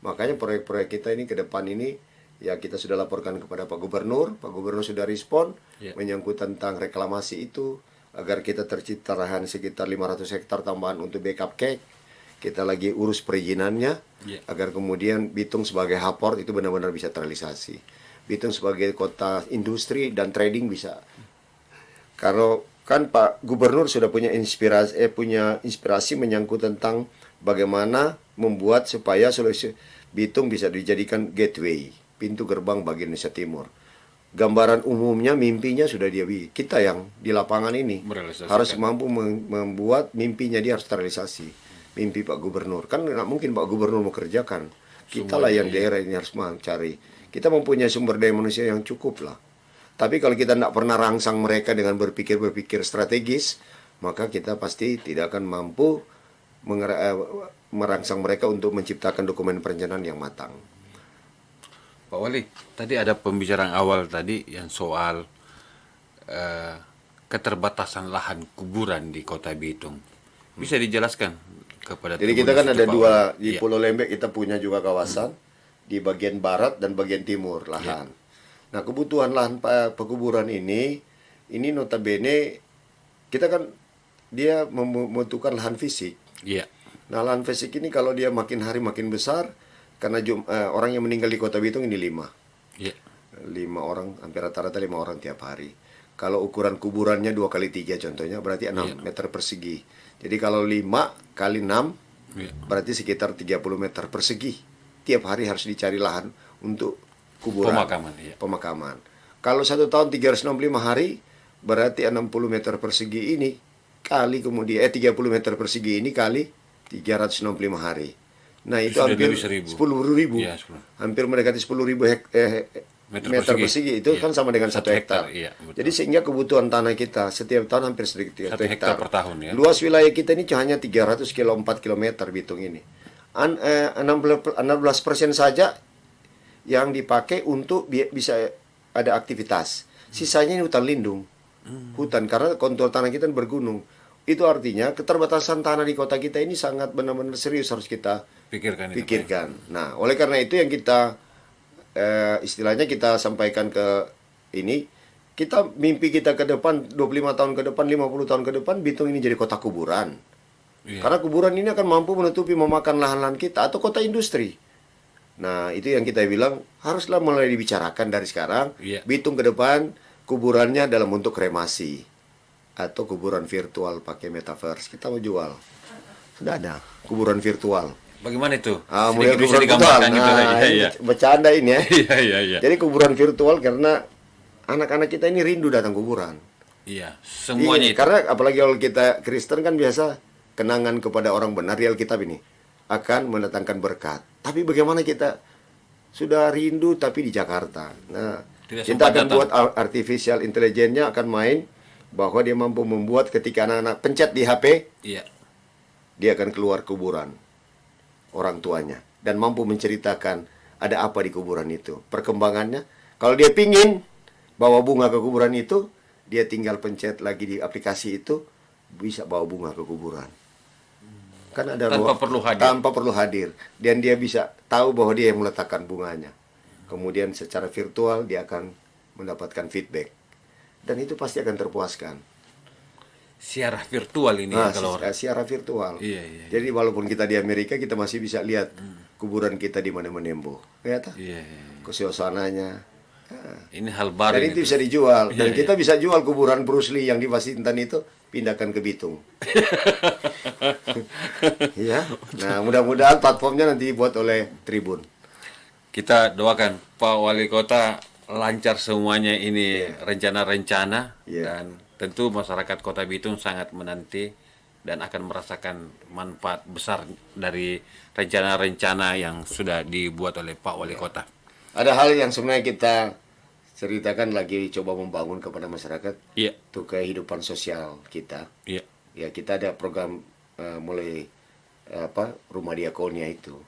Makanya proyek-proyek kita ini ke depan ini, ya kita sudah laporkan kepada Pak Gubernur. Pak Gubernur sudah respon menyangkut tentang reklamasi itu, agar kita tercipta lahan sekitar 500 hektar tambahan untuk backup cake. Kita lagi urus perizinannya, agar kemudian Bitung sebagai hub port itu benar-benar bisa terrealisasi. Bitung sebagai kota industri dan trading bisa. Karena kan Pak Gubernur sudah punya inspirasi menyangkut tentang bagaimana membuat supaya Sulawesi Bitung bisa dijadikan gateway, pintu gerbang bagi Indonesia Timur. Gambaran umumnya, mimpinya sudah kita yang di lapangan ini harus mampu membuat mimpinya, dia harus terrealisasi. Mimpi Pak Gubernur, kan nggak mungkin Pak Gubernur mau kerjakan. Kita lah yang daerah ini harus mencari. Kita mempunyai sumber daya manusia yang cukup lah. Tapi kalau kita tidak pernah rangsang mereka dengan berpikir strategis, maka kita pasti tidak akan mampu merangsang mereka untuk menciptakan dokumen perencanaan yang matang. Pak Wali, tadi ada pembicaraan awal tadi yang soal keterbatasan lahan kuburan di Kota Bitung. Bisa dijelaskan kepada Jadi kita kan Tribuners ada itu, Pak dua Wali? di Iya. Pulau Lembek, kita punya juga kawasan di bagian barat dan bagian timur lahan. Nah, kebutuhan lahan pekuburan ini notabene kita kan dia membutuhkan lahan fisik. Iya. Nah, lahan fisik ini kalau dia makin hari makin besar karena orang yang meninggal di Kota Bitung ini 5. Iya. 5 orang, hampir rata-rata 5 orang tiap hari. Kalau ukuran kuburannya 2 kali 3 contohnya berarti 6 meter persegi. Jadi kalau 5 kali 6 Iya. berarti sekitar 30 meter persegi. Tiap hari harus dicari lahan untuk kuburan. Pemakaman, iya. Pemakaman. Kalau 1 tahun 365 hari berarti 60 meter persegi ini kali kemudian 30 meter persegi ini kali 365 hari. Nah, itu Sudah hampir lebih 1000. 10.000. Iya, 10. Hampir mendekati 10.000 meter persegi. Itu Iya. kan sama dengan 1 1 hektar. hektar, iya, betul. Jadi sehingga kebutuhan tanah kita setiap tahun hampir sedikit 1 hektar per tahun, ya. Luas wilayah kita ini hanya 300 kilo 4 kilometer Bitung ini. 16% saja yang dipakai untuk bisa ada aktivitas. Sisanya ini hutan lindung. Hutan karena kontur tanah kita bergunung. Itu artinya keterbatasan tanah di kota kita ini sangat benar-benar serius harus kita Pikirkan itu, Pak. pikirkan. Nah, oleh karena itu yang kita istilahnya kita sampaikan ke ini, kita mimpi kita ke depan 25 tahun ke depan, 50 tahun ke depan Bitung ini jadi kota kuburan. Iya. Karena kuburan ini akan mampu menutupi memakan lahan-lahan kita atau kota industri. Nah, itu yang kita bilang haruslah mulai dibicarakan dari sekarang. Iya. Bitung ke depan kuburannya dalam bentuk kremasi atau kuburan virtual pakai metaverse. Kita mau jual. Sudah ada kuburan virtual. Bagaimana itu? Mulai Sedikit bisa kuburan digambarkan virtual. gitu. Nah, Iya, ini iya. bercanda ini ya. Iya, iya, iya. Jadi kuburan virtual karena anak-anak kita ini rindu datang kuburan. Iya, semuanya Iya, itu. karena apalagi kalau kita Kristen kan biasa kenangan kepada orang benar di Alkitab ini akan mendatangkan berkat. Tapi bagaimana kita sudah rindu tapi di Jakarta. Nah, Tidak kita sempat akan datang. buat artificial intelligence-nya akan main bahwa dia mampu membuat ketika anak-anak pencet di HP, Iya. dia akan keluar kuburan orang tuanya dan mampu menceritakan ada apa di kuburan itu. Perkembangannya, kalau dia pingin bawa bunga ke kuburan itu, dia tinggal pencet lagi di aplikasi itu bisa bawa bunga ke kuburan. Kan ada Tanpa perlu hadir. Tanpa perlu hadir dan dia bisa tahu bahwa dia yang meletakkan bunganya. Kemudian secara virtual dia akan mendapatkan feedback dan itu pasti akan terpuaskan. Siarah virtual ini ya, kalau Secara virtual. Iya, iya, iya. Jadi walaupun kita di Amerika kita masih bisa lihat kuburan kita di mana menembo. Ya tak? Iya, iya, iya. Suasananya. Ini hal baru Dan ini. itu bisa dijual dan Iya, kita bisa jual kuburan Bruce Lee yang di Washington itu pindahkan ke Bitung. Ya. Nah, mudah-mudahan platformnya nanti dibuat oleh Tribun. Kita doakan Pak Wali Kota lancar semuanya ini rencana-rencana Iya. dan tentu masyarakat Kota Bitung sangat menanti dan akan merasakan manfaat besar dari rencana-rencana yang sudah dibuat oleh Pak Wali Kota. Ada hal yang sebenarnya kita ceritakan lagi coba membangun kepada masyarakat Iya, untuk kehidupan sosial kita. iya. Ya, kita ada program mulai rumah diakonia itu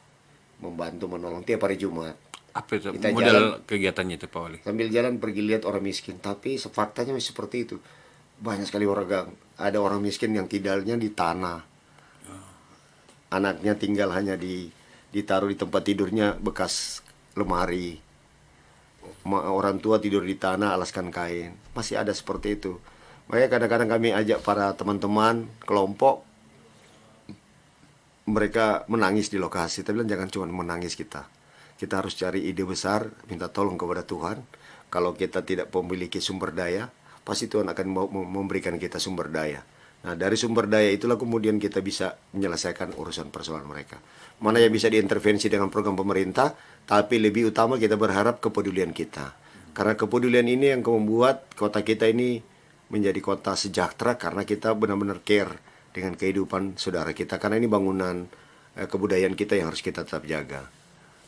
membantu menolong tiap hari Jumat. Apa itu Kita model kegiatannya itu Pak Wali? Sambil jalan pergi lihat orang miskin, tapi faktanya masih seperti itu. Banyak sekali ada orang miskin yang tinggalnya di tanah. Anaknya tinggal hanya ditaruh di tempat tidurnya bekas lemari. Orang tua tidur di tanah alaskan kain. Masih ada seperti itu. Makanya kadang-kadang kami ajak para teman-teman kelompok, mereka menangis di lokasi. Tapi bilang jangan cuma menangis kita. Kita harus cari ide besar, minta tolong kepada Tuhan. Kalau kita tidak memiliki sumber daya, pasti Tuhan akan memberikan kita sumber daya. Nah, dari sumber daya itulah kemudian kita bisa menyelesaikan urusan persoalan mereka. Mana yang bisa diintervensi dengan program pemerintah, tapi lebih utama kita berharap kepedulian kita. Karena kepedulian ini yang membuat kota kita ini menjadi kota sejahtera karena kita benar-benar care dengan kehidupan saudara kita. Karena ini bangunan kebudayaan kita yang harus kita tetap jaga.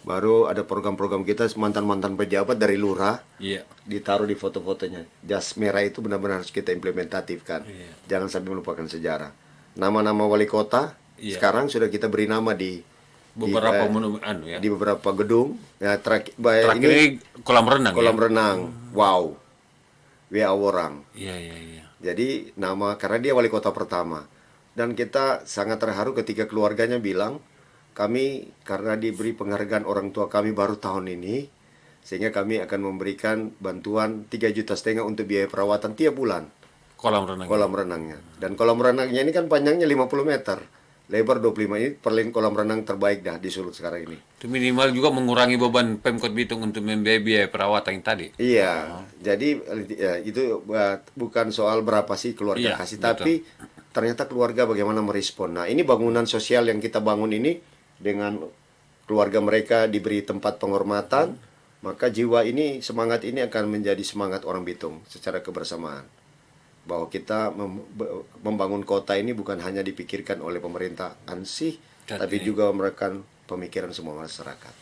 Baru ada program-program kita mantan-mantan pejabat dari lurah Iya. ditaruh di foto-fotonya. Jas merah itu benar-benar harus kita implementatifkan. Iya. Jangan sampai melupakan sejarah. Nama-nama wali kota Iya. Sekarang sudah kita beri nama di Beberapa monumen ya. di beberapa gedung. Ya, Terakhir ini ini kolam renang kolam ya. renang. Wow. WA orang. Iya, iya, iya. Jadi nama karena dia wali kota pertama. Dan kita sangat terharu ketika keluarganya bilang, kami karena diberi penghargaan orang tua kami baru tahun ini, sehingga kami akan memberikan bantuan 3,5 juta untuk biaya perawatan tiap bulan Kolam renang. kolam renangnya. Dan kolam renangnya ini kan panjangnya 50 meter, lebar 25. Ini paling kolam renang terbaik dah di Sulut sekarang ini. Itu minimal juga mengurangi beban Pemkot Bitung untuk membiayai biaya perawatan yang tadi. Iya, jadi ya, itu bukan soal berapa sih keluarga Iya, kasih, betul. tapi ternyata keluarga bagaimana merespon. Nah, ini bangunan sosial yang kita bangun ini dengan keluarga mereka diberi tempat penghormatan, maka jiwa ini, semangat ini akan menjadi semangat orang Bitung secara kebersamaan. Bahwa kita membangun kota ini bukan hanya dipikirkan oleh pemerintah ansih, tapi juga merupakan pemikiran semua masyarakat.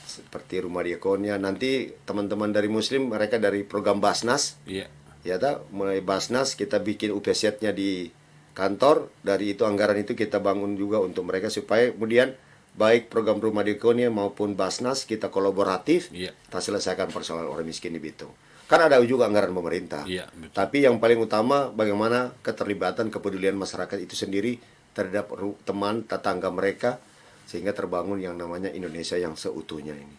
Seperti rumah diakonia, nanti teman-teman dari Muslim, mereka dari program Basnas, Iya. ya mulai Basnas kita bikin UPZ-nya di kantor, dari itu anggaran itu kita bangun juga untuk mereka supaya kemudian baik program rumah diakonia maupun Basnas kita kolaboratif, Iya. kita selesaikan persoalan orang miskin di Bitung. Kan ada juga anggaran pemerintah. Iya, betul. Tapi yang paling utama bagaimana keterlibatan kepedulian masyarakat itu sendiri terhadap teman tetangga mereka sehingga terbangun yang namanya Indonesia yang seutuhnya ini.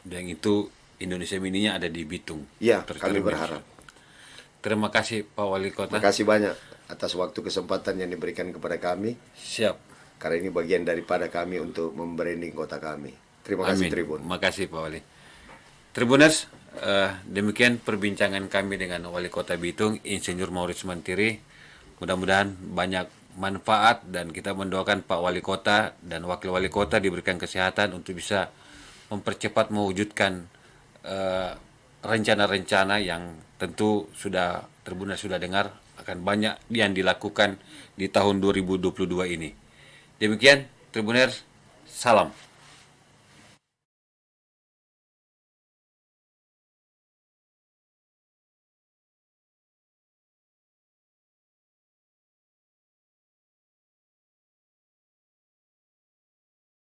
Dan itu Indonesia mininya ada di Bitung. Ya, Terus kami terlebih. berharap. Terima kasih Pak Wali Kota. Terima kasih banyak atas waktu kesempatan yang diberikan kepada kami. Siap. Karena ini bagian daripada kami untuk membranding kota kami. Terima kasih Amin. Tribun. Terima kasih Pak Wali. Tribuners, demikian perbincangan kami dengan Wali Kota Bitung, Insinyur Maurits Mantiri. Mudah-mudahan banyak manfaat dan kita mendoakan Pak Wali Kota dan Wakil Wali Kota diberikan kesehatan untuk bisa mempercepat mewujudkan rencana-rencana yang tentu Tribuners sudah dengar akan banyak yang dilakukan di tahun 2022 ini. Demikian Tribuners, salam.